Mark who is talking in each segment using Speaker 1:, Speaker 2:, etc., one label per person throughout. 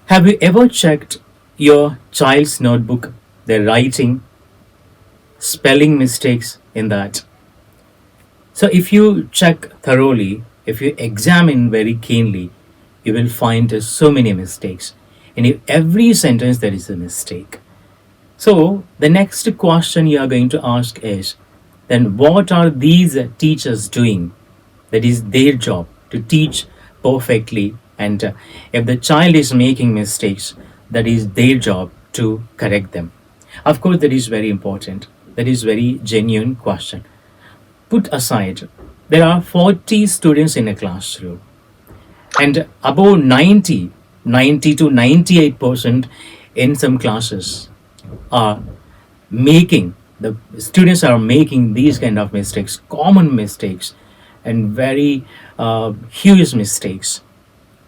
Speaker 1: Have you ever checked your child's notebook, their writing, spelling mistakes in that? So, if you check thoroughly, if you examine very keenly, you will find so many mistakes. In every sentence, there is a mistake. So, the next question you are going to ask is then what are these teachers doing? That is their job to teach perfectly. And if the child is making mistakes, that is their job to correct them. Of course, that is very important. That is very genuine question. Put aside, there are 40 students in a classroom, and above 90 to 98% in some classes are making the students are making these kind of mistakes, common mistakes, and very huge mistakes.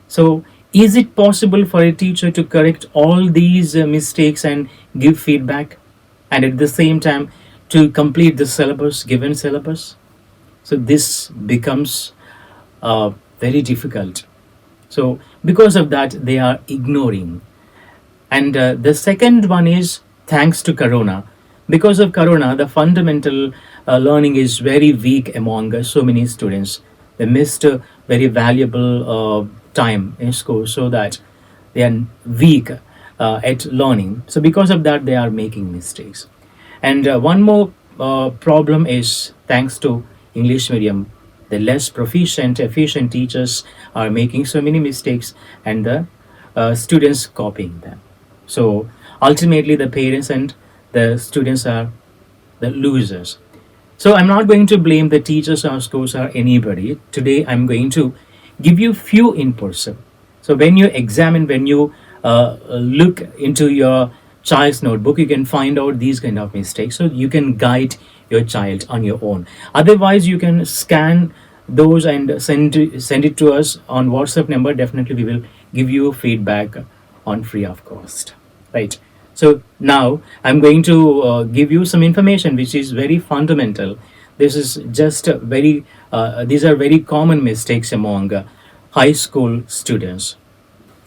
Speaker 1: So is it possible for a teacher to correct all these mistakes and give feedback, and at the same time to complete the syllabus, given syllabus? So this becomes very difficult. So because of that, they are ignoring. And the second one is thanks to Corona. Because of Corona, the fundamental learning is very weak among so many students. They missed a very valuable time in school, so that they are weak at learning. So because of that, they are making mistakes. And one more problem is thanks to English medium, the less proficient, efficient teachers are making so many mistakes, and the students copying them. So ultimately, the parents and the students are the losers. So I'm not going to blame the teachers or schools or anybody. Today, I'm going to give you few inputs. So when you examine, when you look into your child's notebook, you can find out these kind of mistakes. So you can guide your child on your own. Otherwise, you can scan those and send it to us on WhatsApp number. Definitely, we will give you feedback on free of cost. Right. So now I'm going to give you some information which is very fundamental. This is just these are very common mistakes among high school students.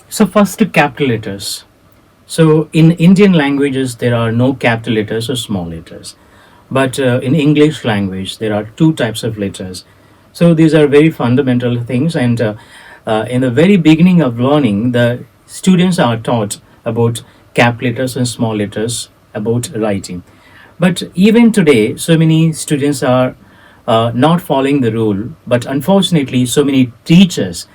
Speaker 1: So first, capital letters. So in Indian languages, there are no capital letters or small letters. But in English language, there are two types of letters. So these are very fundamental things. And in the very beginning of learning, the students are taught about cap letters and small letters, about writing. But even today, so many students are not following the rule. But unfortunately, so many teachers,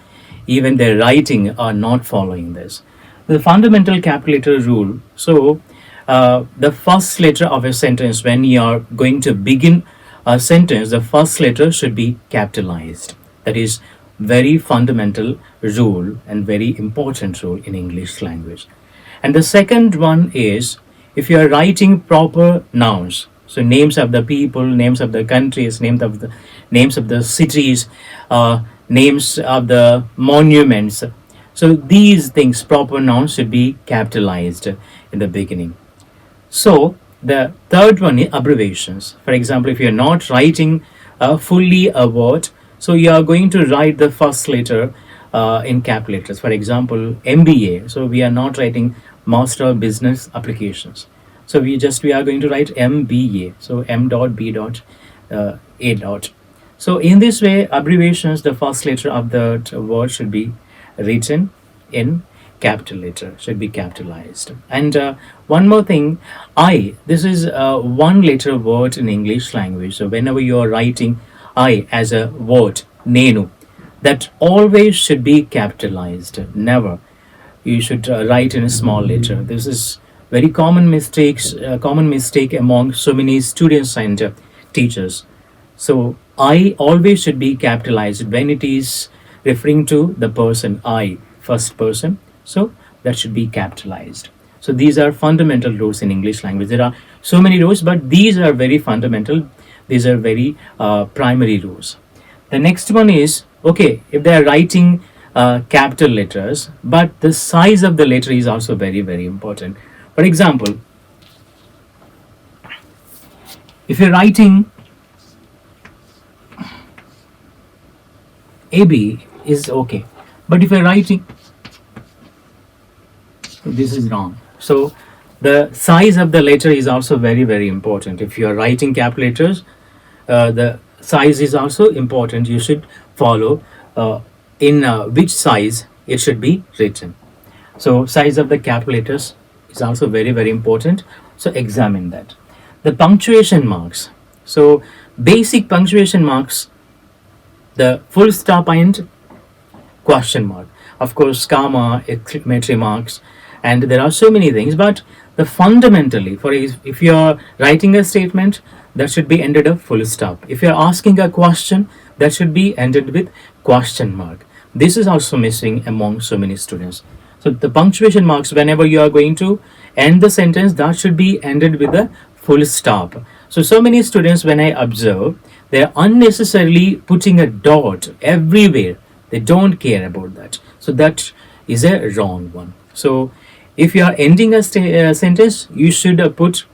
Speaker 1: even their writing, are not following this. The fundamental capital letter rule. So, the first letter of a sentence, when you are going to begin a sentence, the first letter should be capitalized. That is very fundamental rule and very important rule in English language. And the second one is, if you are writing proper nouns, so names of the people, names of the countries, names of the cities, names of the monuments. So these things, proper nouns, should be capitalized in the beginning. So the third one is abbreviations. For example, if you're not writing fully a word, so you are going to write the first letter in cap letters. For example, MBA. So we are not writing Master of Business Applications. So we are going to write MBA. So M dot B dot A dot. So in this way, abbreviations, the first letter of the word should be written in capital letter, should be capitalized. And one more thing, I, this is a one letter word in English language. So whenever you are writing I as a word, nenu, that always should be capitalized. Never you should write in a small letter. This is very common mistake among so many students and teachers. So I always should be capitalized when it is referring to the person I, first person. So that should be capitalized. So these are fundamental rules in English language. There are so many rules, but these are very fundamental. These are very primary rules. The next one is, okay, if they are writing capital letters, but the size of the letter is also very, very important. For example, if you're writing AB is okay, but if you're writing This is wrong. So the size of the letter is also very, very important. If you are writing cap letters, the size is also important. You should follow in which size it should be written. So size of the cap letters is also very, very important. So examine that. The punctuation marks. So basic punctuation marks, the full stop and question mark, of course comma, exclamatory marks, and there are so many things, but the fundamentally, for if you are writing a statement, that should be ended a full stop. If you are asking a question, that should be ended with question mark. This is also missing among so many students. So the punctuation marks, whenever you are going to end the sentence, that should be ended with a full stop. So many students, when I observe, they are unnecessarily putting a dot everywhere. They don't care about that. So that is a wrong one. So if you are ending a sentence, you should put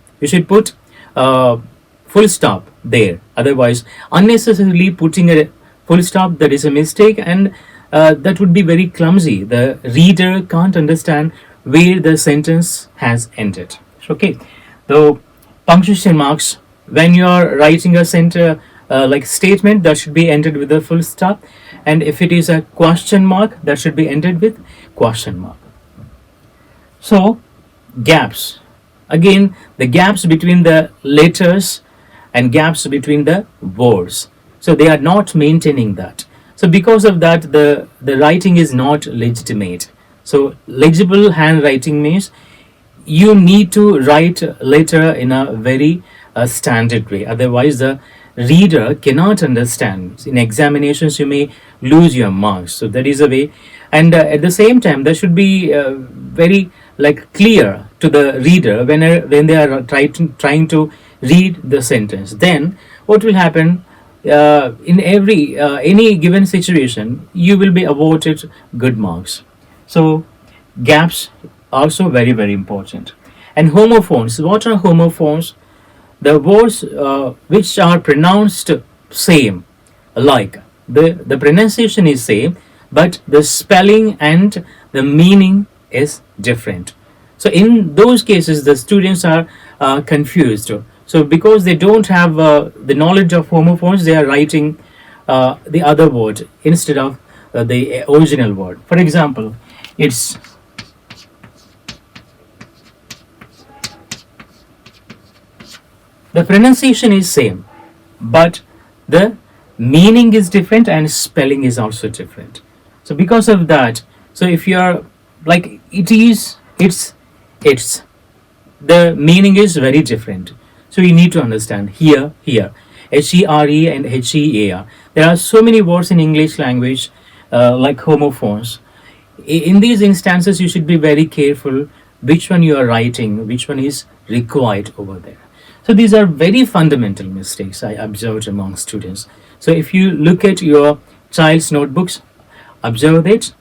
Speaker 1: full stop there. Otherwise, unnecessarily putting a full stop, that is a mistake, and that would be very clumsy. The reader can't understand where the sentence has ended. Okay, the punctuation marks, when you are writing a like statement, that should be ended with a full stop, and if it is a question mark, that should be ended with question mark. So gaps, again, the gaps between the letters and gaps between the words, so they are not maintaining that. So because of that, the writing is not legitimate. So legible handwriting means you need to write letter in a very standard way, otherwise the reader cannot understand. In examinations you may lose your marks. So that is a way, and at the same time there should be very like clear to the reader when they are trying to read the sentence. Then what will happen, in every any given situation, you will be awarded good marks. So gaps also very, very important. And homophones, what are homophones? The words which are pronounced same, like the pronunciation is same, but the spelling and the meaning is different. So in those cases the students are confused. So because they don't have the knowledge of homophones, they are writing the other word instead of the original word. For example, it's the pronunciation is same, but the meaning is different and spelling is also different. So because of that, so if you are like it's the meaning is very different. So you need to understand here HERE and HEAR. There are so many words in English language like homophones. In these instances you should be very careful which one you are writing, which one is required over there. So these are very fundamental mistakes I observed among students. So if you look at your child's notebooks, observe it.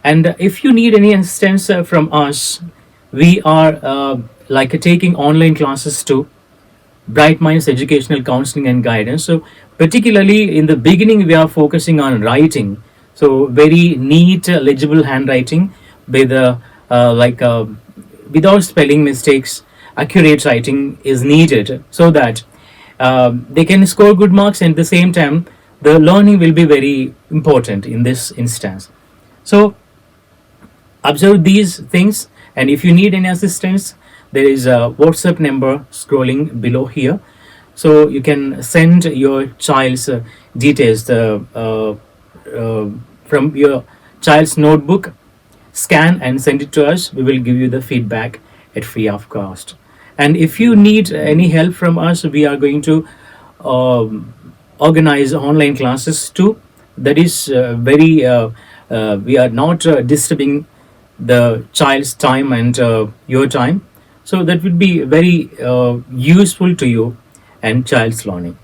Speaker 1: And if you need any assistance from us, we are like taking online classes too. Bright Minds Educational Counseling and Guidance. So particularly in the beginning, we are focusing on writing. So very neat, legible handwriting with without spelling mistakes. Accurate writing is needed so that they can score good marks, and at the same time the learning will be very important in this instance. So observe these things, and if you need any assistance, there is a WhatsApp number scrolling below here, so you can send your child's details from your child's notebook, scan and send it to us. We will give you the feedback at free of cost. And if you need any help from us, we are going to organize online classes too. That is we are not disturbing the child's time and your time. So that would be very useful to you and child's learning.